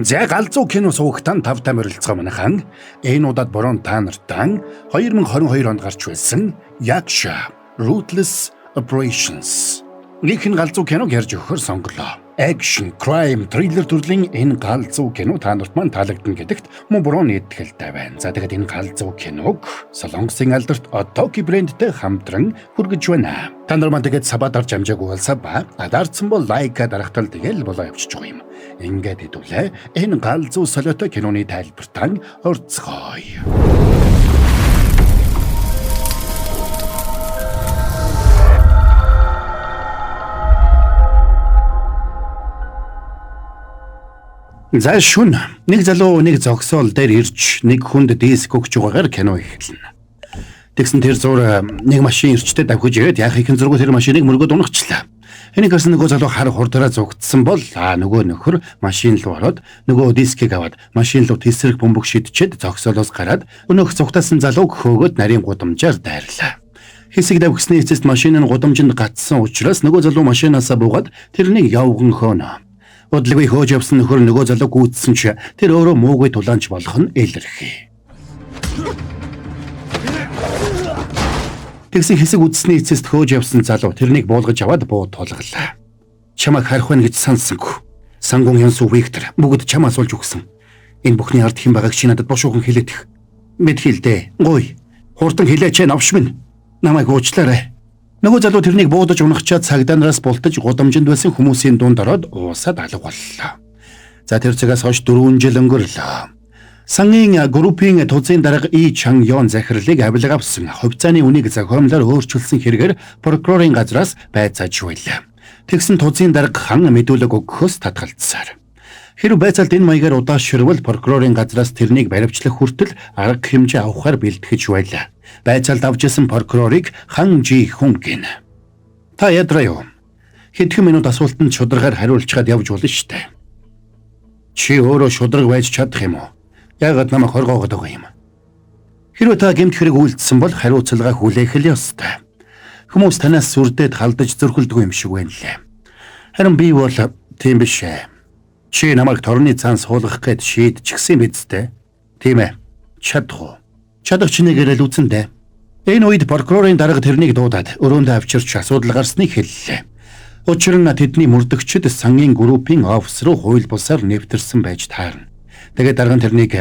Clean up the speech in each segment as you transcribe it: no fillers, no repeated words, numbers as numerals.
За галзуу кино суугтан тавтай морилцгоо манайхан энэ удаад борон та нартай 2022 онд гарч байсан Yaksha Ruthless Operations нэгэн галзуу киног ярьж өгөхөөр сонголоо. Action, crime, thriller төрлийн энэ галзуу кино та нарт маань таалагдана гэдэгт мөн борон итгэлтэй байна. За тэгээд энэ галзуу киног Солонгосын алдарт Otoki брэндтэй хамтран хүргэж байна. Та нар маань тэгээд сабад орж амжаагүй бол саба, дарцсан бол лайка дарахтал тэгэл болоо явчих юм. Ингээд хэдүүлээ энэ галзуу солиотой киноны тайлбартаа орцгоё. За шүн нэг залуу нэг зогсоол дээр ирж нэг хүнд диск өгч байгаагаар кино эхэлнэ. Тэгсэн тэр зур нэг машин ирчтэй давхиж ирээд яах ихэнх зургуу тэр машиныг мөргөд унагчлаа. Энийг харсан нөгөө залуу хар хурдаараа зугдсан бол нөгөө нөхөр машин руу ороод нөгөө дискийг аваад машин руу тесрэг бөмбөг шидчихэд зогсоолоос гараад өнөөх зугтаасан залууг хөөгөөд нарийн гудамжаар дайрлаа. Хэсэг давхсны эцэст машин нь гудамжинд гатсан учраас нөгөө залуу машинаасаа буугаад тэрнийг явган хөөнө. Удалгүй хөөж явсан нөхөр нөгөө залууг гүйцсэн ч тэр өөрөө муугүй тулаанч болох нь илэрхий. Тэгсэн хэсэг үдсний эцэст хөөж явсан залуу тэрнийг буулгаж аваад буу тулглаа. Чамайг харах байна гэж санссангүй. Сангун Янсу Виктор бүгд чамаас олж өгсөн. Энэ бүхний ард хэн байгааг чи надад бошуухан хэлээдэх. Мэд хэлдэ. Гуй. Хурдан хэлээч навш минь. Намайг уучлаарай. Нөгөө залуу тэрнийг буудаж унахчаад цагдаанараас бултаж гудамжинд байсан хүмүүсийн дунд ороод уусаад алга боллоо. За тэр цагаас хойш 4 жил өнгөрлөө. Сангийн группийн тузын дарга И Чан Ён захирлыг авилга авсан хувьцааны үнийг зохиомлоор өөрчилсөн хэрэгээр прокурорын газраас байцааж байлаа. Тэгсэн тузын дарга хан мэдүүлэг өгөхөөс татгалцсаар. Хэрэв байцаалд энэ маягаар удаашрвал прокурорын газраас тэрнийг баривчлах хүртэл арга хэмжээ авахар бэлтгэж байлаа. Байцаалд авч исэн прокурорыг хан Жи Хүн гин. Та ядраа юу? Хэдхэн минут асуултанд шударгаар хариулцгаад явж болно штэ. Чи өөрөө шударга байж чадах юм уу? Яагаад намайг хоргоогоод байгаа юм? Хэрвээ та гэмт хэрэг үйлдсэн бол хариуцлагаа хүлээх л ёстой. Хүмүүс танаас сүрдээд халдаж зөрхөлдөггүй юм шиг байна лээ. Харин би бол тийм биш ээ. Чи намайг торны цаан суулгах гээд шийдчихсэн бидтэй. Тийм ээ. Чадах. Чадах чинээгээр л үзэндээ. Энэ үед прокурорын дарга тэрнийг дуудаад өрөөндөө авчирч асуудал гарсныг хэллээ. Учир нь тэдний мөрдөгчд сангийн группийн офис руу хууль бусаар нэвтэрсэн байж таарна. Тэгээд дарга нь тэрнийг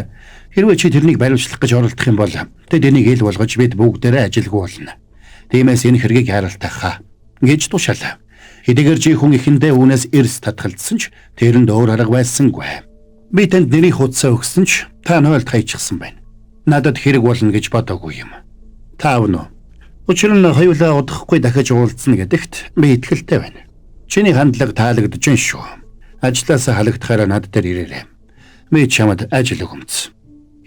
хэрвээ чи тэрнийг баримтлах гэж оролдох юм бол тэд энийг ил болгож бид бүгдээрээ ажилгүй болно. Тиймээс энэ хэргийг харалтайх хаа гэж тушаалаа. Хэдийгээр Жи Хүн ихэндээ үүнээс эрс татгалцсан ч тэрэнд өөр арга байсангүй. Би танд нэрийн хуудасаа өгсөн ч та нойлд хайчихсан байна. Надад хэрэг болно гэж бодоогүй юм. Та авна уу? Учир нь хоёулаа удахгүй дахиж уулзна гэдэгт би итгэлтэй байна. Чиний хандлага таалагдж байна шүү. Ажлаасаа халагдахаараа над дээр ирээрэй. Би чамд ажил өгөмц.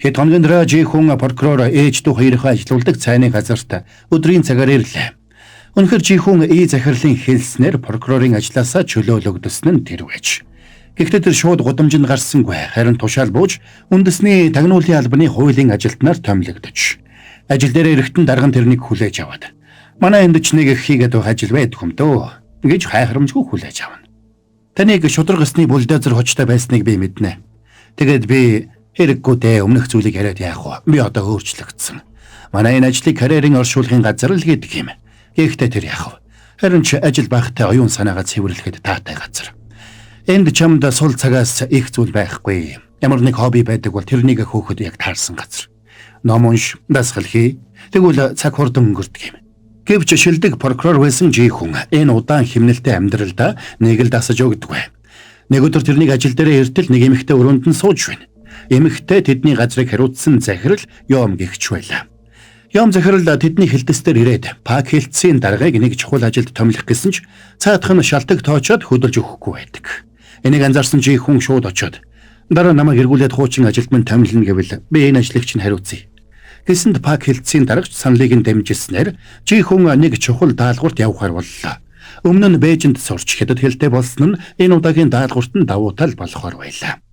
Хэд хоногийн дараа Жи Хүн прокурор ээж дүү хоёроо ажилуулдаг цайны газарт өдрийн цагаар ирлээ. Үнэхээр Жи Хүн захирлын хэлснээр прокурорын ажлаасаа чөлөөлөгдсөн нь тэр байж. Гэхдээ тэр шууд гудамжинд гарсангүй. Харин тушаал бууж үндэсний тагнуулын албаны хуулийн ажилтнаар томилогдож. Ажил дээр эрэхтэн дарган тэрнийг хүлээж аваад. Манай энд ч нэг их хийгээд байх ажил байдаг юм дөө гэж хайхрамжгүй хүлээж авна. Таныг шударгасны бульдозер хочтой байсныг би мэднэ. Тэгээд би хэрэггүй дээ өмнөх зүйлийг яриад яах вэ? Би одоо өөрчлөгдсөн. Манай энэ ажлыг карьерийн оршуулгын газар л гэдэг юм. Гэхдээ тэр яах вэ? Харин ч ажил байхтай оюун санаагаа цэвэрлэхэд таатай газар. Энд чамд сул цагаас их зүйл байхгүй. Ямар нэг хобби байдаг бол тэрнийг хөөхөд яг таарсан газар. Ном унш, дасгал хий. Тэгвэл цаг хурдан өнгөрдөг юм. Гэвч шилдэг прокурор байсан Жи Хүн энэ удаан хэмнэлтэй амьдралдаа нэг л дасаж өгдөггүй. Нэг өдөр тэрнийг ажил дээр эртэл нэг эмэгтэй өрөөнд нь сууж байна. Эмэгтэй тэдний газрыг хариуцсан захирал Юм гихч байлаа. Юм захирал тэдний хэлтэстээр ирээд пак хэлтсийн даргаыг нэг чухал ажилд томилох гэсэн ч цаадах нь шалтак тоочоод хөдөлж өгөхгүй байдаг. Энийг анзаарсан Жи Хүн шууд очоод дараа намайг эргүүлээд хуучин ажилд минь томилно гэвэл би энэ ажлыг чинь хариуцъя. Гэсэнд пак хэлтсийн дарагч саналыг нь дэмжснээр Жи Хүн нэг чухал даалгаварт явахаар боллоо. Өмнө нь Бээжинд сурч хятад хэлтэй болсон нь энэ удаагийн даалгаварт нь давуу тал болохоор байлаа.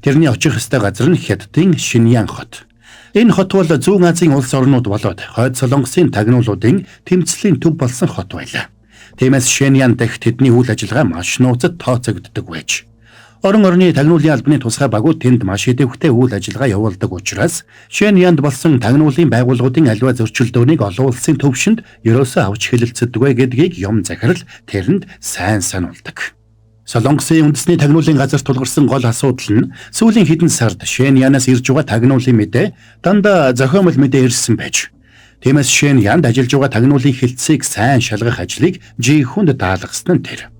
Тэрний очих ёстой газар нь Хятадын Шиньян хот. Энэ хот бол Зүүн Азийн улс орнууд болоод Хойд Солонгосын тагнуулуудын тэмцлийн төв болсон хот байлаа. Тиймээс Шиньян дахь тэдний үйл ажиллагаа маш нууцад тооцогддог байж. Орон орны тагнуулын албаны тусгай багууд тэнд маш идэвхтэй үйл ажиллагаа явуулдаг учраас Шэн Янд болсон тагнуулын байгууллагуудын аливаа зөрчилдөөнийг олон улсын төвшөнд ерөөсөө авч хэлэлцдэггүй гэдгийг юм захирал тэрэнд сайн сануулдаг. Солонгосын үндэсний тагнуулын газар тулгарсан гол асуудал нь сүүлийн хэдэн сард Шэн Янаас ирж байгаа тагнуулын мэдээ дандаа зохиомол мэдээ ирсэн байж. Тиймээс Шэн Янд ажиллаж байгаа тагнуулын хэлтсийг сайн шалгах ажлыг Жи хүнд даалгасан нь тэр.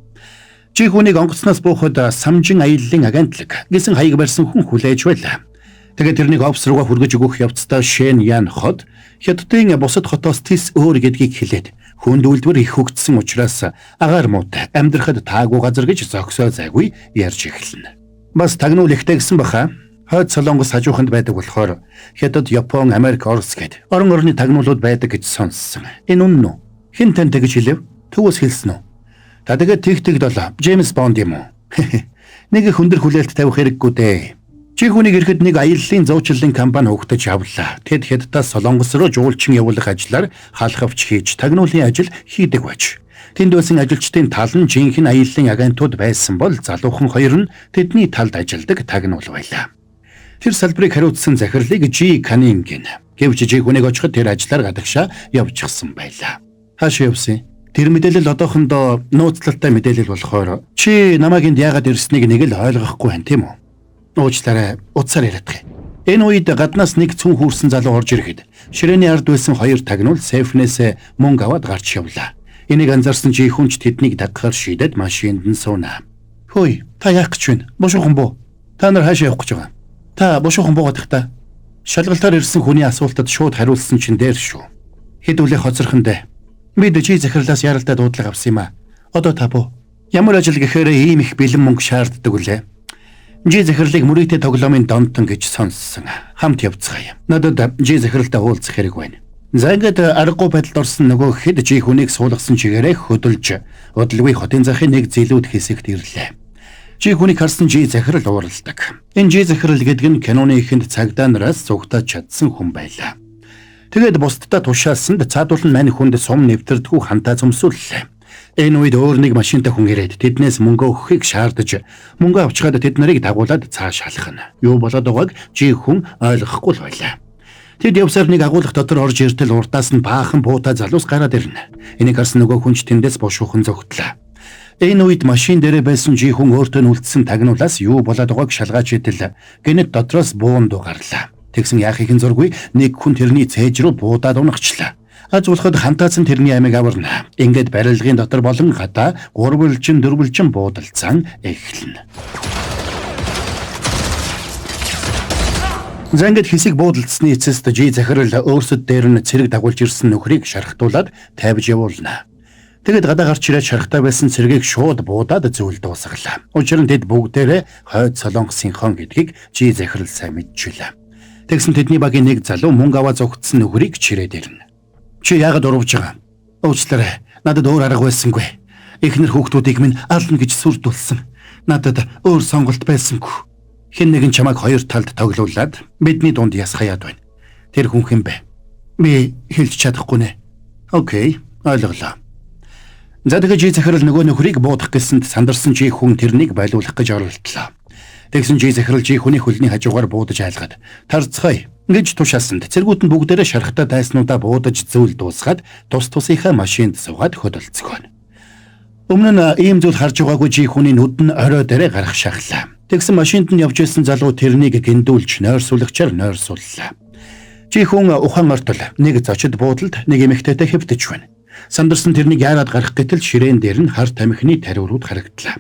Жи хүнийг онгоцноос буухад самжин аяллаа агентлаг гэсэн хаяг барьсан хүн хүлээж байлаа. Тэгээд тэрнийг офс руугаа хүргэж өгөх явцдаа Шэн Ян хот Хятадын бусад хотоос тис өөр гэдгийг хэлээд хүнд үйлдвэр их хөгжсөн учраас агаар муутай амьдрахад таагүй газар гэж зогсоо зайгүй ярьж эхэлнэ. Бас тагнуул ихтэй гэсэн баха. Хойд Солонгос хажууханд байдаг болохоор Хятад, Япон, Америк, Орос гэд орон орны тагнуулууд байдаг гэж сонссон. Энэ үнэн үү? Хэн тантай гэж хэлв? Төвөөс хэлсэн үү? Та тэгээд тэгтэгд болоо. Джеймс Бонд юм уу? Нэг их өндөр хүлээлт тавих хэрэггүй дээ. Жи хүнийг ирэхэд нэг аяллаа зуучлалын компани өгтөж авлаа. Тэд Хятадаас Солонгос руу жуулчин явуулах ажлаар халахвч хийж тагнуулын ажил хийдэг байж. Тэнд байсан ажилчдын тал нь жинхэнэ аяллаа агентууд байсан бол залуухан хоёр нь тэдний талд ажилладаг тагнуул байлаа. Тэр салбарыг хариуцсан захирлыг Жи Канинг гэнэ. Гэвч Жи хүнийг очиход тэр ажлаар гадагшаа явчихсан байлаа. Хаашаа явсан? Тэр мэдээлэл одоохондоо нууцлалтай мэдээлэл болохоор чи намайг энд яагаад ирснийг нэг л ойлгохгүй байна тийм үү? Уучлаарай, утсаар яриадах. Энэ үед гаднаас нэг цүн хүүрсэн залуу орж ирэхэд ширээний ард байсан хоёр тагнуул сейфнээс мөнгө аваад гарч явлаа. Энийг анзаарсан Жи хүнч тэднийг дагахаар шийдээд машинд нь суунаа. Хөөе, та яах гэж байна? Бушуухан буу. Та нар хаашаа явах гэж байгаа? Та бушуухан буугаадах та. Шалгалтаар ирсэн хүний асуултад шууд хариулсан чинь дээр шүү. Хэдүүлээ хоцорхон дээ. Бид Жи захирлаас яралтай дуудлага авсан юм а. Одоо та буу. Ямар ажил гэхээр ийм их бэлэн мөнгө шаарддаг үлээ. Жи захирлыг мөрөөдөө тоглоомын донтон гэж сонссон. Хамт явцгаая. Надад Жи захирлтай уулзах хэрэг байна. За ингээд аргагүй байдалд орсон нөгөө хэд Жи хүнийг суулгасан чигээрээ хөдөлж удалгүй хотын захын нэг зэлүүд хэсэгт ирлээ. Жи хүнийг харсан Жи захирал уурладаг. Энэ Жи захирал гэдэг нь киноны ихэнд цагдаа нараас зугтаж чадсан хүн байлаа. Тэгээд бусдад тушаасанд цаадуулан мань хүнд сум нэвтэрдэггүй хантаа цөмсүүллээ. Энэ үед өөр нэг машинтай хүн ирээд тэднээс мөнгө өгөхийг шаардаж мөнгө авчгаад тэд нарыг дагуулад цааш халахна. Юу болоод байгааг Жи хүн ойлгохгүй л байлаа. Тэд явсаар нэг агуулга дотор орж иртэл урдаас нь баахан буута залуус гараад ирнэ. Энийг харсан нөгөө хүн ч тэндээс бушуухан зогтлаа. Энэ үед машин дээрээ байсан Жи хүн өөртөө үлдсэн тагнуулаас юу болоод байгааг шалгаж идэл гэнэт дотроос буун дугаарлаа. Тэгсэн яахын зургүй нэг хүн тэрний цээж рүү буудаад унагчлаа. Ажуулахад хантаацсан тэрний амийг аварна. Ингээд барилгын дотор болон гадаа 3 4 буудалцсан эхэлнэ. Зангид хэсэг буудалцсны эцэст Жи захирал өөрсөд дээр нь цэрэг дагуулж ирсэн нөхрийг шархтуулаад тавьж явуулна. Тэгэд гадаа гарч ирээд шархтаа байсан цэрэгийг шууд буудаад зөвлөд дуусгалаа. Учир нь тэд бүгдээрээ хойд Солонгосынхон гэдгийг Жи захирал сайн мэдчихлээ. Тэгсэн тэдний багийн нэг залуу мөнгө аваа зогтсон нөхрийг чирээд ирнэ. Чи яагаад урвж байгаа? Уучлаарай. Надад өөр арга байсангүй. Эхнэр хүүхдүүдийг минь ална гэж сүрдүүлсэн. Надад өөр сонголт байсангүй. Хэн нэгэн чамайг хоёр талд тоглуулад бидний дунд ясхаяад байна. Тэр хүн хэн бэ? Би хэлж чадахгүй нэ. Окей, ойлголоо. За тэгээд Жи захирал нөгөө нөхрийг буудах гэсэнд сандарсан Жи хүн тэрнийг байлуулах гэж оролдлоо. Тэгсэн Жи захирал Жи хүний хөлний хажуугаар буудаж айлгаад тарцгаая гэж тушаасанд цэргүүд нь бүгдээрээ шархтаа дайснуудаа буудаж зөвл дуусгаад тус тусынхаа машинд суугаад хөдөлцгөөн. Өмнө нь ийм зүйл харж байгаагүй Жи хүний нүд нь орой дээрээ гарах шахлаа. Тэгсэн машинд нь явж исэн залуу тэрнийг гиндүүлж нойрсуулагчаар нойрсууллаа. Жи хүн ухаан ортол нэг зочид буудалд нэг эмэгтэйтэй хэвтэж байна. Сандарсан тэрнийг яарад гарах гэтэл ширээн дээр нь хар тамхины тариурууд харагдлаа.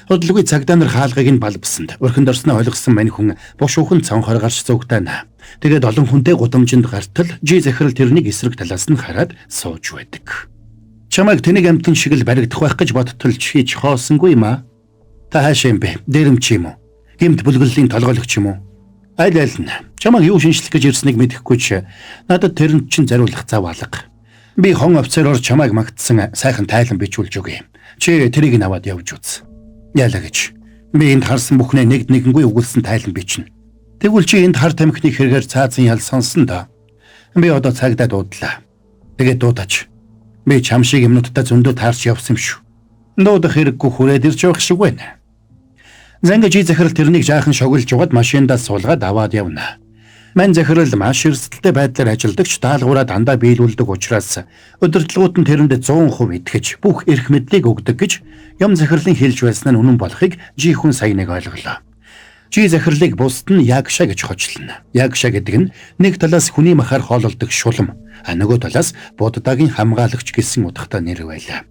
Хөдөлгөөний цагдаа нар хаалгыг нь балбсанд өрхөнд орсноо ойлгосон мань хүн бушуухан цонхоор гарч зогтаана. Тэгээд олон хүнтэй гудамжинд гартал Жи захирал тэрнийг эсрэг талаас нь хараад сууж байдаг. Чамайг тэнийг амтэн шиг л баригдах байх гэж бодтол хийж хоосонгүй юм аа. Та хаашаа юм бэ? Дээрэмч юм уу? Гэмт бүлгэллийн толгойлогч юм уу? Аль нь чамайг юу шинжлэх гэж ирснийг мэдэхгүй ч надад тэрэнд чинь зариулах зав алга. Би хон офицероор чамайг магтсан сайхан тайлан бичүүлж өгье. Чи тэрийг наваад явж үз. Яалаа гэж. Би энд харсан бүхнээ нэгэнгүй өгүүлсэн тайлан бичнэ. Тэгвэл чи энд хар тамхины хэрэгээр цаазын ял сонсон да. Би одоо цагдаа дуудлаа. Тэгээд дуудаач. Би чам шиг юмнуудтай зөндөө таарч явсан юм шүү. Дуудах хэрэггүй хүрээд ирж явах шиг байна. Занга жи захирал тэрнийг жаахан шоглож угаад машиндаа суулгаад аваад явна. Мань захирал маш эрсдэлтэй байдлаар ажилдагч даалгавраа дандаа биелүүлдэг учраас удирдлагууд нь тэрэнд 100% итгэж бүх эрх мэдлийг өгдөг гэж юм захирлын хэлж байсан нь үнэн болохыг жи хүн сая нэг ойлголоо. Жи захирлыг бусд нь ягша гэж хочлоно. Ягша гэдэг нь нэг талаас хүний махаар хоололдог шулам, нөгөө талаас буддагийн хамгаалагч гэсэн утгатай нэр байлаа.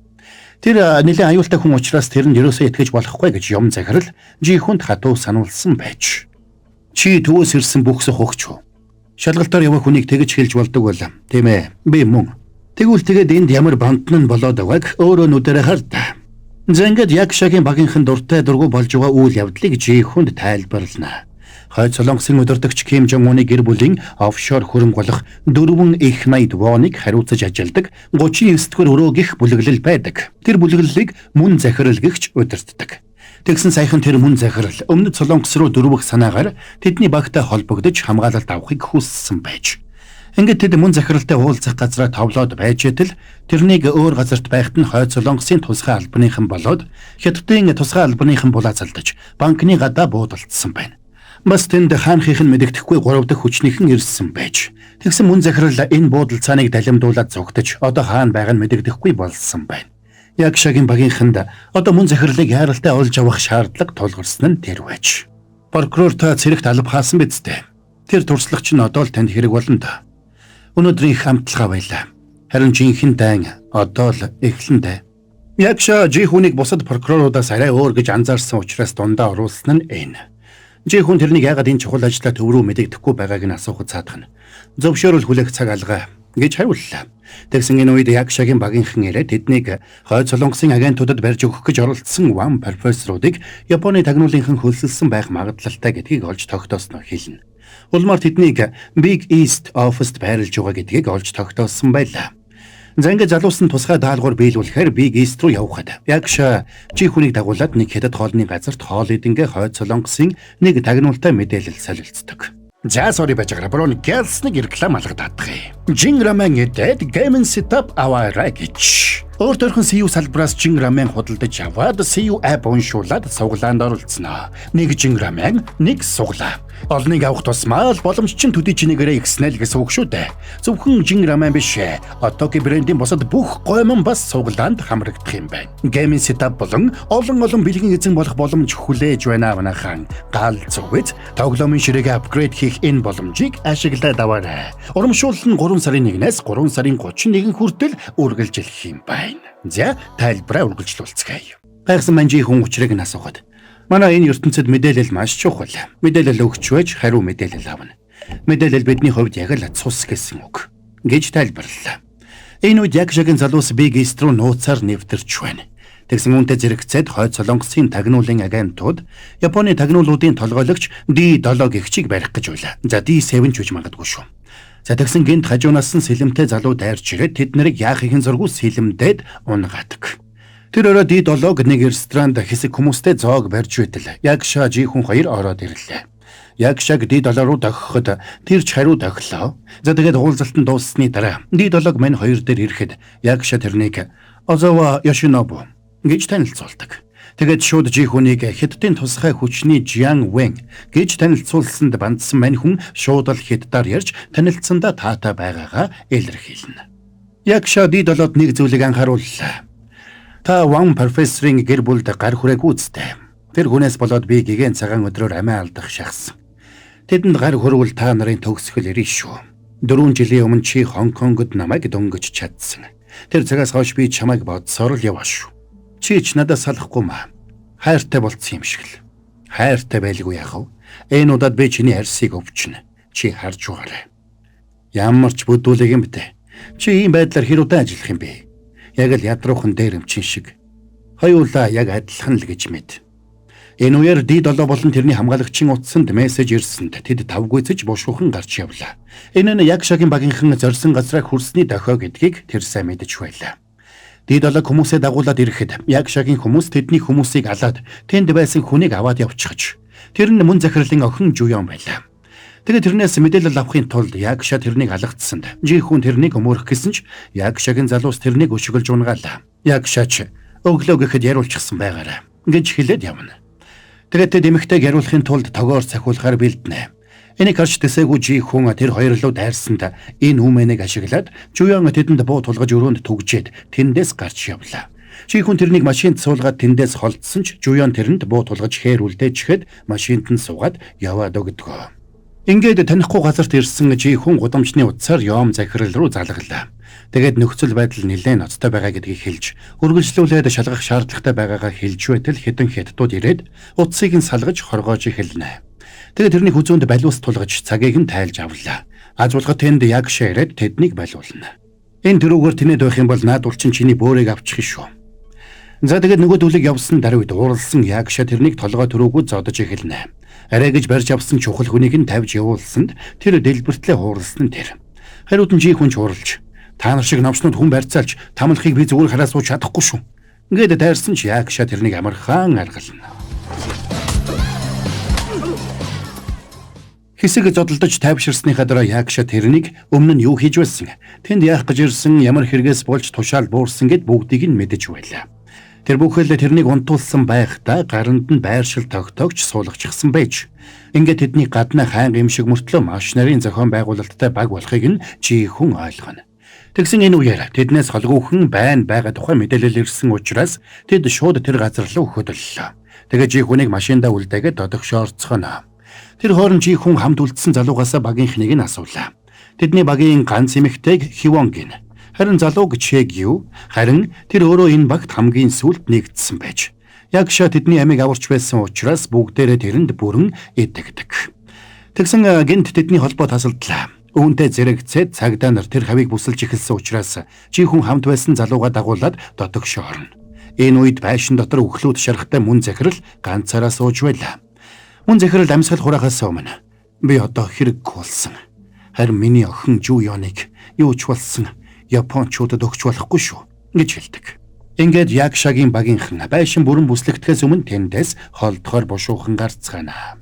Тэр нэлээд аюултай хүн учраас тэрэнд ерөөсөө итгэж болохгүй гэж юм захирал жи хүнд хатуу сануулсан байж. Чи төвөөс ирсэн бүхсэх хөгч үү? Шалгалтаар явах хүнийг тэгж хэлж болдог байлаа. Тийм ээ. Би мөн. Тэгвэл тэгээд энд ямар бантан нь болоод байгааг өөрөө нүдэрэ хардаа. Зангад ягшагийн багийнхан дуртай дургу болж байгаа үйл явдлыг жи хүнд тайлбарлана. Хойд Солонгосын удирдагч Ким Жон Уны гэр бүлийн офшор хөрөнгө болох 4 их найд воныг хариуцаж ажилдаг 39-р өрөө гих бүлэглэл байдаг. Тэр бүлэглэлийг мөн захирал гихч удирддаг. Тэгсэн саяхан тэр мөн захирал өмнөд Солонгос руу дөрвөх санаагаар тэдний багтай холбогдож хамгаалалт авахыг хүссэн байж. Ингээд тэд мөн захиралтай уулзах газраа товлоод байж итэл тэрнийг өөр газарт байхад нь Хойд Солонгосын тусгай албаныхан болоод Хятадын тусгай албаныхан булаацалдаж банкны гадаа буудалдсан байна. Бас тэнд хаанхийнх нь мэдэгдэхгүй 3 дахь хүчнийхэн ирсэн байж. Тэгсэн мөн захирал энэ буудалцааныг далимдуулаад зогтож одоо хаана байгаа нь мэдэгдэхгүй болсон байна. Ягшагийн багийнханд одоо мөн захирлыг яаралтай олж авах шаардлага тулгарсан нь тэр байж. Прокурор та цэрэгт алба хаасан биз дээ. Тэр туршлагач нь одоо л танд хэрэг болно да. Өнөөдрийн их амтлага байлаа. Харин жинхэнэ дайн одоо л эхлэндэ. Ягша жи хүнийг бусад прокуроруудаас арай өөр гэж анзаарсан учраас дундаа оруулсан нь энэ. Жи хүн тэрнийг яагаад энэ чухал ажлаа төв рүү мэдэгдэхгүй байгааг нь асуухад цаадах нь. Зөвшөөрөл хүлээх цаг алгаа гэж хариуллаа. Тэгсэн энэ үед Ягшагийн багийнхан ирээд тэднийг Хойд Солонгосын агентуудад барьж өгөх гэж оролдсон Ван профессоруудыг Японы тагнуулынхан хөлсөлсөн байх магадлалтай гэдгийг олж тогтоосноо хэлнэ. Улмаар тэднийг Big East Office-д байрлаж байгаа гэдгийг олж тогтоосон байлаа. Занга залуусан тусгай даалгавар биелүүлэхээр Big East руу явхад Ягша жи хүнийг дагуулад нэг хятад хоолны газарт хоол идэнгээ Хойд Солонгосын нэг тагнуултай мэдээлэл солилцдог. За сори бажагра брон гэлснэг реклам алгадаадах. Жин рамен эдэд геймэн сетап аваарай гэж. Өөр төрхөн CU салбараас жин рамен худалдаж аваад CU app уншуулад суглаанд оролцсноо. Нэг жин рамен, нэг суглаа. Олныг авах тусмаа боломж чинь төдий чинэгээрээ ихснэ л гэсэн үг шүү дээ. Зөвхөн жин рамен биш. Одоогийн брендийн бусад бүх гомон бас суглаанд хамрагдах юм байна. Гейминг сетап болон олон бэлгийн эзэн болох боломж хүлээж байна манайхан. Гал зүгэд тоглоомын ширээгээ апгрейд хийх энэ боломжийг ашиглаад аваарай. Урамшуул нь 3 сарын 1-ээс 3 сарын 31 хүртэл үргэлжилэх юм байна. За тайлбараа үргэлжлүүлцгээе. Гайхсан манжи хүн учрыг нь асуухад. Манай энэ ертөнцид мэдээлэл маш чухал. Мэдээлэл өгч байж хариу мэдээлэл авна. Мэдээлэл бидний хувьд яг л цус гэсэн үг гэж тайлбарлалаа. Энэ үед Ягшагийн залуус Big East руу нууцаар нэвтэрч байна. Тэгсэн үнтэй зэрэгцээд Хойд Солонгосын тагнуулын агентууд Японы тагнуулуудын толгойлогч D7 гэгчийг барих гэж байлаа. За D7 ч үж магадгүй шүү. За тэгсэн гинт хажуунаас нь сэлэмтэй залуу дайрч ирээд тэд нарыг яахын зургуу сэлэмдээд унгаадаг. Тэр өрөө D7-г нэг ресторанд хэсэг хүмүүстэй зоог барьж байтал Ягша жи хүн хоёр ороод ирлээ. Ягшаг D7 руу дохиход тэр ч хариу дохлоо. За тэгээд уулзалт нь дууссаны дараа D7-г мань хоёр дээр ирэхэд Ягша тэрнийг Озава Yoshinobu гэж танилцуулдаг. Тэгээд шууд жи хүнийг Хятадын тусгай хүчний Jiang Wen гэж танилцуулсанд бандсан мань хүн шууд л хятадаар ярьж танилцсандаа таатай байгаагаа илэрхийлнэ. Ягша D7-д нэг зүйлийг анхаарууллаа. Та Ван профессорын гэр бүлд гар хүрээг үзтээ. Тэр хүнээс болоод би гигэн цагаан өдрөөр амиа алдах шахсан. Тэдэнд гар хүрвэл та нарын төгсгөл ирнэ шүү. 4 жилийн өмнө чи Хонконгод намайг дөнгөж чадсан. Тэр цагаас хойш би чамайг бодсоор л яваа шүү. Чи ч надад салахгүй маа. Хайртай болцсон юм шиг л. Хайртай байлгүй яах вэ? Энэ удаад би чиний арьсыг өвчнө. Чи харж байгаарай. Ямар ч бүдүүлэг юм бэ? Чи ийм байдлаар хэр удаан ажиллах юм бэ? Яг л ядруухан дээр өмчин шиг. Хоёулаа яг адилхан л гэж мэд. Энэ үеэр D7 болон тэрний хамгаалагчийн утсанд мессеж ирсэнд тэд тавгүйцэж бушуухан гарч явлаа. Энэ нь Ягшагийн багийнхан зорьсон газраа хүрсний дохио гэдгийг тэр сайн мэдэж байлаа. D7 хүмүүсээ дагуулад ирэхэд Ягшагийн хүмүүс тэдний хүмүүсийг алаад тэнд байсан хүнийг аваад явчихж. Тэр нь мөн захирлын охин Жуён байлаа. Тэгээд тэрнээс мэдээлэл авахын тулд Ягша тэрнийг алгацсанд жи хүн тэрнийг өмөрөх гэсэн ч Ягшагийн залуус тэрнийг өшгөлж унгаалаа. Ягшач өглөө гэхэд яриулчихсан байгаарай гэж хэлээд явна. Тэгээд тэд эмэгтэйг яриулахын тулд тогоор цахиулахаар бэлдэнэ. Энийг харж тэсээгүй жи хүн тэр хоёр руу дайрсанд энэ үмэнийг ашиглаад Жуян тэдэнд буу тулгаж өрөөнд түгжээд тэндээс гарч явлаа. Жи хүн тэрнийг машинд суулгаад тэндээс холдсон ч Жуян тэрэнд буу тулгаж хээр үлдээчихэд машинд нь суугаад яваад өгдгөө. Ингээд танихгүй газарт ирсэн жи хүн гудамжны утсаар Йом захирал руу залглаа. Тэгээд нөхцөл байдал нэлээд ноцтой байгаа гэдгийг хэлж, үргэлжлүүлээд шалгах шаардлагатай байгаагаа хэлж байтал хэдэн хятадууд ирээд утсыг нь салгаж хоргоож эхэлнэ. Тэгээд тэрний хүзүүнд балиус тулгаж цагийг нь тайлж авлаа. Аз булгад тэнд яг ширээд тэднийг балиулна. Энэ дөрөвгөр тэнэд байх юм бол наадуул чинь чиний бөөрийг авчих шүү. За тэгээд нөгөө дүлэг явсан даруйд ууралсан Ягша тэрнийг толгой төрөөгүй зодож эхэлнэ. Арай гэж барьж авсан чухал хүнийг нь тавьж явуулсанд тэр дэлбэртлээ хууралсан нь тэр. Хариуд нь жи хүн чуурлж та нар шиг навчнууд хүн барьцаалж тамлахыг би зүгээр хараа сууж чадахгүй шүү. Ингээд тайрсан ч Ягша тэрнийг амархан аргална. Хэсэг зодолдож тайвширсныхаа дараа Ягша тэрнийг өмнө нь юу хийж байсан, тэнд яах гэж ирсэн, ямар хэрэгээс болж тушаал буурсан гэд бүгдийг нь мэдэж байлаа. Тэр бүхэл тэрнийг унтуулсан байхдаа гаранд нь байршил тогтоогч суулгачихсан байж. Ингээд тэдний гаднаа хайнга юм шиг мөртлөө маш нарийн зохион байгуулалттай баг болохыг нь жи хүн ойлгоно. Тэгсэн энэ үеэр тэднээс холгүйхэн байн байгаа тухай мэдээлэл ирсэн учраас тэд шууд тэр газар руу хөдөллөө. Тэгээд жи хүнийг машиндаа үлдээгээд додогшоорцгоно. Тэр хооронд жи хүн хамт үлдсэн залуугаас багийнхныг нь асуулаа. Тэдний багийн ганц эмэгтэйг Хивонг гин. Харин залууг Чэгью, харин тэр өөрөө энэ багт хамгийн сүүлд нэгдсэн байж. Ягша тэдний амийг аварч байсан учраас бүгдээрээ тэрэнд бүрэн идэгдэг. Тэгсэн гинт тэдний холбоо тасалдлаа. Үүнтэй зэрэгцээд цагдаа нар тэр хавийг бүсэлж эхэлсэн учраас жи хүн хамт байсан залууга дагуулад додогшоорно. Энэ үед байшин дотор өглөөд шарахтай мөн захирал ганцаараа сууж байлаа. Мөн захирал амьсгал хураахаас өмнө би одоо хэрэггүй болсон. Харин миний охин Жуяныг юу ч болсон Япончуудад өгч болохгүй шүү гэж хэлдэг. Ингээд Ягшагийн багийнхан байшин бүрэн бүслэгдэхээс өмнө тэндээс холдохоор бушуухан гарцгаана.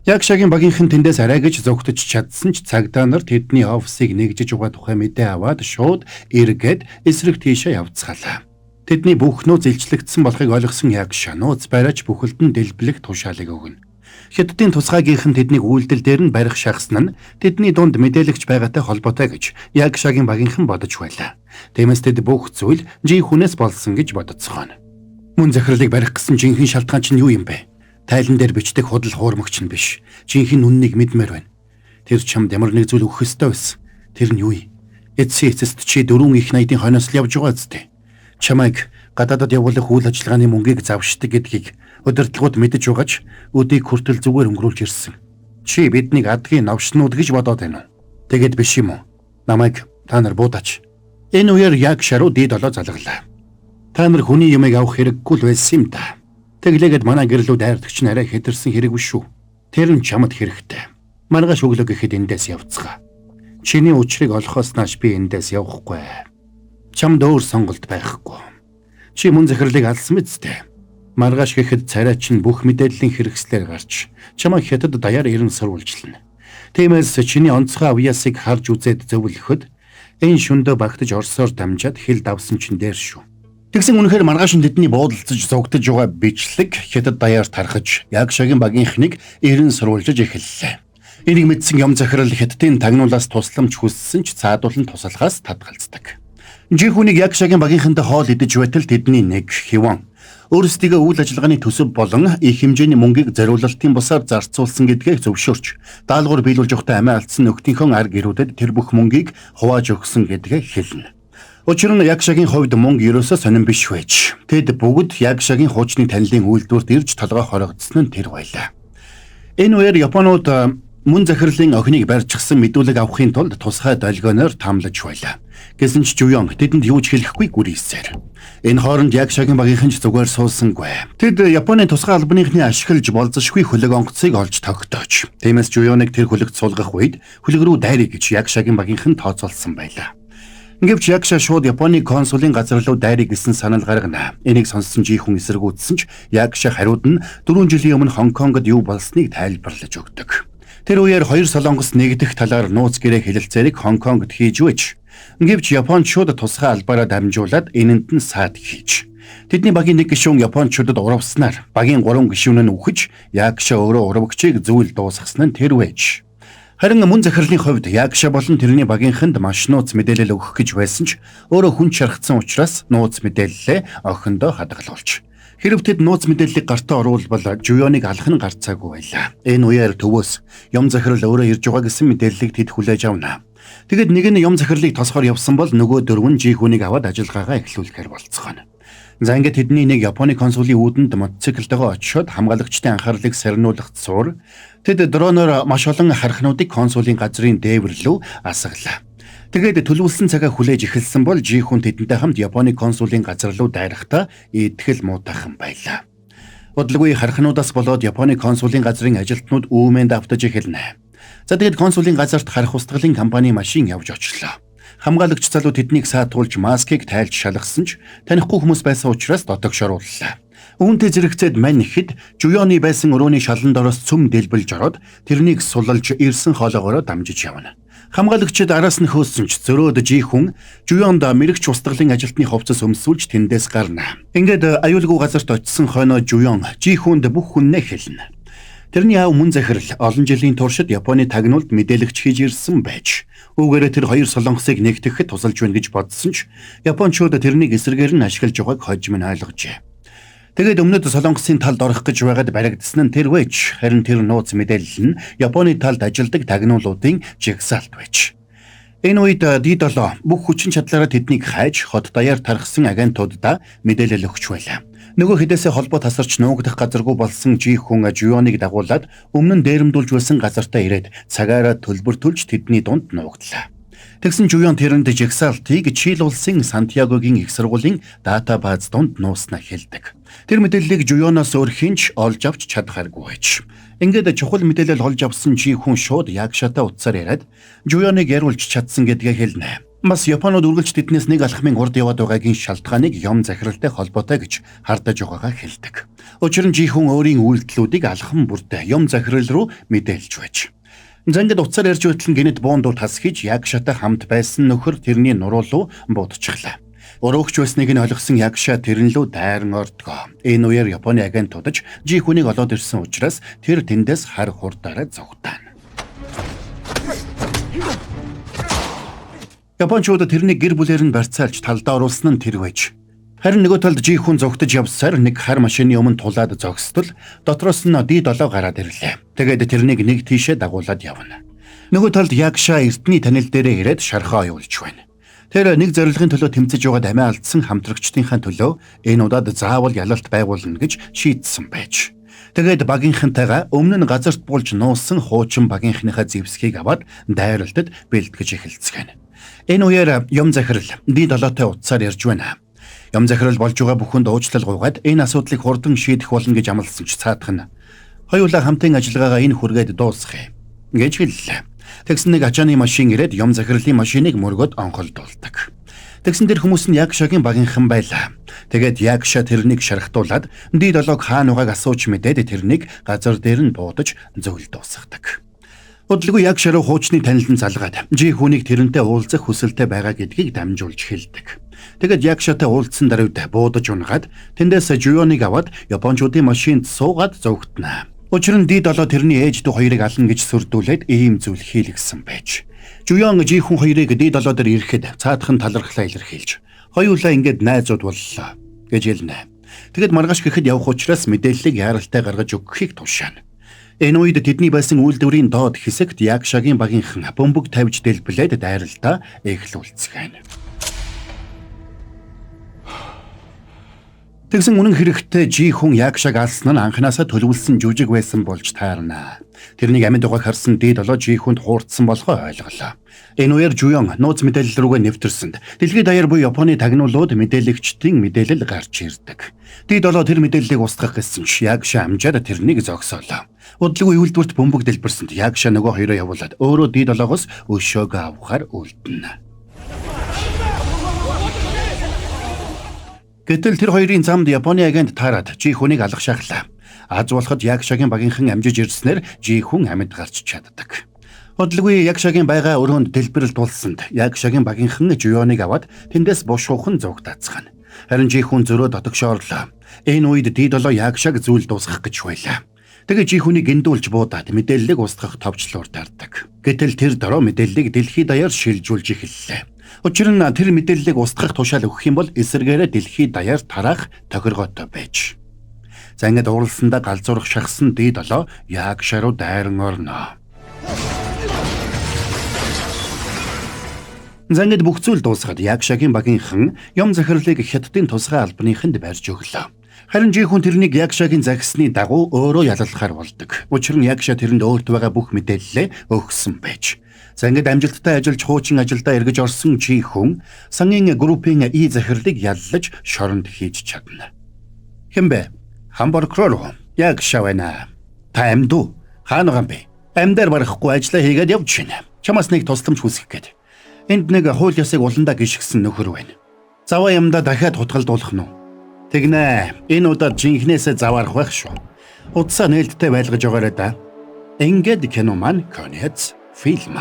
Ягшагийн багийнхан тэндээс арай гэж зогтож чадсан ч цагдаа нар тэдний офисыг нэгжиж угаа тухай мэдээ аваад шууд эргээд эсрэг тийшээ явцгаалаа. Тэдний бүх нууц илчлэгдсэн болохыг ойлгосон Ягша нууц бариач бүхэлд нь дэлбэлэх тушаалыг өгнө. Хятадын тусгаагийнхан тэднийг үйлдэл дээр нь барих шахсан нь тэдний дунд мэдээлэгч байгаатай холбоотой гэж Ягшагийн багийнхан бодож байлаа. Тиймээс тэд бүх зүйл жи хүнээс болсон гэж бодоцгооно. Мөн захирлыг барих гэсэн жинхэнэ шалтгаан чинь юу юм бэ? Тайлан дээр бичдэг худал хуурмагч нь биш. Жинхэнэ үннийг мэдмээр байна. Тэр чамд ямар нэг зүйл өгөх ёстой байсан. Тэр нь юу юм? Эцсийн эцэст чи 4 их найдын хойноос л явж байгаа зү. Чамайг гадаадад явуулах үйл ажиллагааны мөнгийг завшдаг гэдгийг удирдлагууд мэдэж байгаач өдийг хүртэл зүгээр өнгөрүүлж ирсэн. Чи биднийг адгийн новшнууд гэж бодоод байна уу? Тэгэд биш юм уу? Намайг та нар буудаач. Энэ үеэр Ягша руу дид олоо залглаа. Та нар хүний юмыг авах хэрэггүй л байсан юм да. Тэглээгээд манай гэрлүү дайрдагч нь арай хэтэрсэн хэрэг биш шүү. Тэр нь чамд хэрэгтэй. Маргааш өглөө гэхэд эндээс явцгаа. Чиний учрыг олохоос нааш би эндээс явахгүй. Чамд өөр сонголт байхгүй. Чи мөн захирлыг алсан мэт. Маргааш гэхэд царай чинь бүх мэдээллийн хэрэгслээр гарч чамайг хятад даяар ирэн сурвалжлана. Тиймээс чиний онцгой авьяасыг харж үзээд зөвлөхөд энэ шөндөө багтаж орсоор дамжаад хил давсан чинь дээр шүү. Тэгсэн үнэхээр маргааш нь тэдний буудалцаж зогтож байгаа бичлэг хятад даяар тархаж Ягшагийн багийнхныг ирэн сурвалжиж эхэллээ. Энийг мэдсэн Йом захирал хятадын тагнуулаас тусламж хүссэн ч цаадуулан тусалхаас татгалздаг. Жи хүнийг Ягшагийн багийнхантай хоол идэж байтал тэдний нэг Хивон өөрсдийгөө үйл ажиллагааны төсөв болон их хэмжээний мөнгийг зориулалтын бусаар зарцуулсан гэдгээ зөвшөөрч даалгавар биелүүлж явахдаа амиа алдсан нөхдийнхөө ар гэрүүдэд тэр бүх мөнгийг хувааж өгсөн гэдгээ хэлнэ. Учир нь Ягшагийн хувьд мөнгө ерөөсөө сонирн биш байж. Тэд бүгд Ягшагийн хуучны танилын үйлдвэрт ирж толгой хорогдсон нь тэр байлаа. Энэ үеэр Японууд мөн захирлын охиныг барьчихсан мэдүүлэг авахын тулд тусгай долгионоор тамлаж байлаа. Гэсэн ч Жуян тэдэнд юу ч хэлэхгүй гүрийсээр. Энэ хооронд Ягшагийн багийнхан ч зүгээр суусангүй. Тэд Японы тусгай албаныхны ашиглаж болзошгүй хөлөг онгоцыг олж тогтоож. Тиймээс Жуяныг тэр хөлөгт суулгах үед хөлөг рүү дайрыг гэж Ягшагийн багийнхан тооцоолсон байлаа. Гэвч Ягша шууд Японы консулын газар руу дайрыг гэсэн санал гаргана. Энийг сонссон жи хүн эсэргүүцсэн ч Ягша хариуд нь 4 жилийн өмнө Хонконгод юу болсныг тайлбарлаж өгдөг. Тэр үеэр хоёр солонгос нэгдэх талаар нууц гэрээ хэлэлцээрийг Хонконгод хийж байж. Гэвч Япончууд тусгай албаараа дамжуулаад энэнд нь саад хийж. Тэдний багийн нэг гишүүн Япончуудад уравснаар багийн 3 гишүүн нь үхэж, Ягша өөрөө уравгчийг зүйл дуусгасан нь тэр байж. Харин мөн захирлын хувьд Ягша болон тэрний багийнханд маш нууц мэдээлэл өгөх гэж байсан ч өөрөө хүн шархсан учраас нууц мэдээллээ охиндоо хадгалуулж. Хэрв тэд нууц мэдээллийг гартаа оруулбал Жуёныг алах нь гарцаагүй байлаа. Энэ үеэр төвөөс юм захирал өөрөө ирж байгаа гэсэн мэдээллийг тэд хүлээж авна. Тэгэд нэг нь юм захирлыг тосгоор явсан бол нөгөө дөрвөн жихүүнийг аваад ажиллагаагаа эхлүүлэхээр болцгоно. За ингээд тэдний нэг Японы консулын үүдэнд мотоциклтэйгээ очиод хамгаалагчдын анхаарлыг сарниулах цуур тэд дроноор маш олон хархнуудыг консулын газрын дээвэр рүү асгалаа. Тэгээд төлөвлөсөн цагаа хүлээж эхэлсэн бол жихүүн тэдэнтэй хамт Японы консулын газар руу дайрахдаа итгэл муутайхан байлаа. Удалгүй хархнуудаас болоод Японы консулын газрын ажилтнууд үүмэнд автаж эхэлнэ. За тэгээд консулын газарт харах устгалын компани машин явж очлоо. Хамгаалагч залуу тэднийг саатуулж маскыг тайлж шалгасан ч танихгүй хүмүүс байсан учраас дотогшрууллаа. Үүнтэй зэрэгцээд мань ихэд Жуёны байсан өрөөний шалан дороос цөм дэлбэлж ороод тэрнийг сулалж ирсэн хоолоогоороо дамжиж явна. Хамгаалагчид араас нь хөөсөн ч зөрөөд жихүүн Жуёнд мэрэгч устгалын ажилтны хувцас өмсүүлж тэндээс гарна. Ингээд аюулгүй газарт очисон хойноо Жуён жихүүнд бүх хүннээ хэлнэ. Тэрний аав мөн захирал олон жилийн туршид Японы тагнуулд мэдээлэгч хийж ирсэн байж үүгээрээ тэр хоёр солонгосыг нэгтгэхэд тусалж байна гэж бодсон ч Япончууд тэрнийг эсрэгээр нь ашиглаж байгааг хожим нь ойлгожээ. Тэгээд өмнөд солонгосын талд орох гэж байгаад баригдсан нь тэр байж харин тэр нууц мэдээлэл нь Японы талд ажилдаг тагнуулуудын жигсаалт байж. Энэ үед D7 бүх хүчин чадлаараа тэднийг хайж хот даяар тархсан агентуудаа мэдээлэл өгч байлаа. Нөгөө хэдээсээ холбоо тасарч нуугдах газаргүй болсон жихүүн Жуёныг дагуулад өмнө нь дээрэмдүүлж байсан газартаа ирээд цагаараа төлбөр төлж тэдний дунд нуугдлаа. Тэгсэн Жуён тэрэнд жигсаалтыг Чили улсын Сантьягогийн их сургуулийн датабаз донд нууснаа хэлдэг. Тэр мэдээллийг Жуёноос өөр хинч олж авч чадхааргүй байж. Ингээд чухал мэдээлэл олж авсан жихүүн шууд Ягшатай утсаар яриад Жуёныг яруулж чадсан гэдгээ хэлнэ. Бас Японууд үргэлж тэднээс нэг алхмын урд яваад байгаагийн шалтгааныг юм захиралтай холбоотой гэж хардаж байгаагаа хэлдэг. Учир нь жихүүн өөрийн үйлдэлүүдийг алхам бүрдээ юм захирал руу мэдээлж байж. Зангид уцаар ярьж байтал гинэт буундуу тас хийж Ягшатай хамт байсан нөхөр тэрний нуруу руу буудчихлаа. Өрөөгч байсныг нь ойлгосон Ягша тэрэн лүү дайран ордгоо. Энэ үеэр Японы агентуудаж жихүүнийг олоод ирсэн учраас тэр тэндээс хар хурдаараа зогтаана. Япончууд тэрнийг гэр бүлээр нь барьцаалж талдаа оруулсан нь тэр байж. Харин нөгөө талд жихүүн зогтож явсаар нэг хар машины өмнө тулаад зогсдол дотроос нь D7 гараад ирлээ. Тэгээд тэрнийг нэг тийшээ дагуулад явна. Нөгөө талд Ягша эртний танил дээрээ ирээд шархаа оюулж байна. Тэр нэг зорилгын төлөө тэмцэж байгаад амиа алдсан хамтрагчдынхаа төлөө энэ удаад заавал ялалт байгуулна гэж шийдсэн байж. Тэгээд багийнхантайгаа өмнө нь газарт буулж нуусан хуучин багийнхныхаа зэвсгийг аваад дайралтад бэлтгэж эхэлцгээв. Энэ үеэр юм захирал D7-тай утсаар ярьж байна. Юм захирал болж байгаа бүхэнд уучлал гуйгаад энэ асуудлыг хурдан шийдэх болно гэж амласан ч цаадах нь хоёулаа хамтын ажиллагаагаа энэ хүргээд дуусгая гэж хэллээ. Тэгсэн нэг ачааны машин ирээд юм захирлын машиныг мөргөд онхолдуулдаг. Тэгсэн тэр хүмүүс нь Ягшагийн багийнхан байлаа. Тэгээд Ягша тэрнийг шархтуулаад D7-г хаана байгааг асууж мэдээд тэрнийг газар дээр нь буудаж зөвл дуусгадаг. Удалгүй Ягша руу хуучны танилан залгаад жихүүнийг тэрнтэй уулзах хүсэлтэй байгаа гэдгийг дамжуулж хэлдэг. Тэгээд Ягшатай уулзсан даруйд буудаж унгаад тэндээс Жуёныг аваад Япончуудын машинд суугаад зогтно. Учир нь D7 тэрний ээж дүү хоёрыг ална гэж сүрдүүлээд ийм зүйл хийлгсэн байж. Жуён жихүүн хоёрыг D7 дээр ирэхэд цаадах нь талархлаа илэрхийлж хоёулаа ингээд найзууд боллоо гэж хэлнэ. Тэгэд маргааш гэхэд явах учраас мэдээллийг яаралтай гаргаж өгөхийг тушаана. Энэ үед тэдний байсан үйлдвэрийн доод хэсэгт Ягшагийн багийнхан бөмбөг тавьж дэлбэлээд дайралтаа эхлүүлцгээв. Тэгсэн үнэн хэрэгтээ жихүүн Ягшаг алсан нь анханасаа төлөвлөсөн жүжиг байсан болж таарна. Тэрнийг амьд угааг харсан D7 жихүүнд хуурдсан болохоо ойлголоо. Энэ үеэр Жуён нууц мэдээлэл рүүгээ нэвтэрсэнд дэлхийд даяар буй Японы тагнуулууд мэдээлэгчдийн мэдээлэл гарч ирдэг. D7 тэр мэдээллийг устгах гэсэн ч Ягша амжаад тэрнийг зогсоолоо. Удалгүй үйлдвэрт бөмбөг дэлбэрсэнд Ягша нөгөө хоёроо явуулаад өөрөө D7-оос өшөөгөө авахар үлдэнэ. Гэтэл тэр хоёрын замд Японы агент таарад жихүүнийг алах шахлаа. Аз болоход Ягшагийн багийнхан амжиж ирснээр жихүүн амьд гарч чаддаг. Удалгүй Ягшагийн байга өрөөнд дэлбэрэлт тулсанд Ягшагийн багийнхан Жуёныг аваад тэндээс бушуухан зугтаацгаана. Харин жихүүн зөрөө дотогшоорлоо. Энэ үед D7 яг шаг зүйл дуусгах гэж байлаа. Тэгээ жихүүнийг гиндүүлж буудаад мэдээллийг устгах товчлуур дарддаг. Гэтэл тэр дөрөө мэдээллийг дэлхийд даяар шилжүүлж эхэллээ. Учир нь тэр мэдээллийг устгах тушаал өгөх юм бол эсэргээрээ дэлхийд даяар тараах тохиргоотой байж. За ингээд уралсандаа галзуурах шахсан D7 яг шаруу дайран орно. Зангид бүх зүйл дуусгаад Ягшагийн багийнхан юм захирлыг хятадын тусгай албаныханд барьж өглөө. Харин жихүүн тэрнийг Ягшагийн загсны дагуу өөрөө ялалхаар болдог. Учир нь Ягша тэрэнд өөрт байгаа бүх мэдээллээ өгсөн байж. Зангид амжилттай ажиллаж хуучин ажилдаа эргэж орсон жихүүн сангийн группийн И захирлыг яллаж шоронд хийж чадна. Хэмбэ? Хамбургроо Ягша байна. Та амьд уу? Хаана гам бэ? Амьдаар барахгүй ажиллаа хийгээд явж байна. Чамаас нэг тусламж хүсэх гээд. Энд нэг хууль ёсыг уландаа гიშгсэн нөхөр байна. Заваа юмдаа дахиад хутгалдуулах нь. Тэгнэ. Энэ удаад жинхнээсээ заваарах байх шүү. Утсаа нээлттэй байлгаж байгаарай да. Ингээд кино маань конец фильм.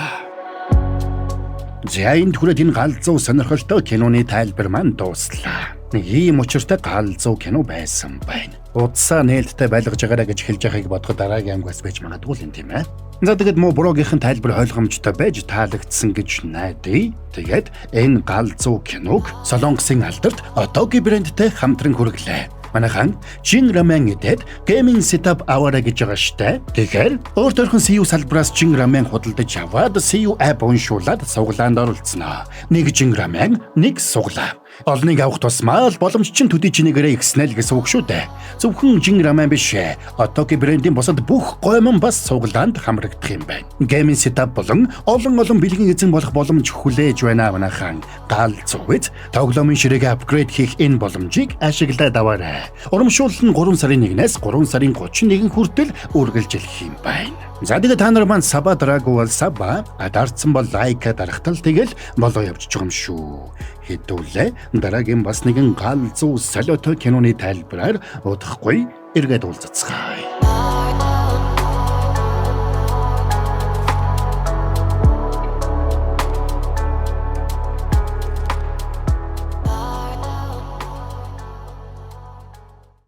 Зяйнд хүрээд энэ галзуу сонирхолтой киноны тайлбар маань дууслаа. Нэг ийм учиртай галзуу кино байсан байна. Утсаа нээлттэй байлгаж байгаарай гэж хэлж байгааг бодоход дараагийн ангиас байж магадгүй юм тийм ээ. За тэгээд Моброгийнхэн тайлбар ойлгомжтой байж таалагдсан гэж найдаа. Тэгээд энэ галзуу киног Солонгосын алдарт Otogi брэндтэй хамтран хүргэлээ. Манайхан Jin Ramen эдэд Gaming Setup аваарай гэж байгаа штэ. Тэгэхээр өөр төрхөн CU салбраас Jin Ramen худалдаж аваад CU app уншуулад суглаанд оролцсноо. Нэг Jin Ramen, нэг суглаа. Олныг авах тусмаа л боломж чинь төдий чинийгээрээ ихснэ л гэсэн үг шүү дээ. Зөвхөн Jin Ramen биш ээ. Otogi брэндийн бусад бүх гомон бас суглаанд хамрагдах юм байна. Gaming Setup болон олон бэлгийн эзэн болох боломж хүлээж байна манайхан. Галзуу үз тоглоомын ширээгээ апгрейд хийх энэ боломжийг ашиглаад аваарай. Урамшуул нь 3 сарын 1-ээс 3 сарын 31 хүртэл үргэлжлэх юм байна. За тэгээд та нар маань саба дараагүй бол саба дарцсан бол лайк дарахтал тэгэл болоо явж байгаа юм шүү. Хэдүүлээ дараагийн бас нэгэн галзуу солиотой киноны тайлбараар удахгүй эргээд уулзцгаая.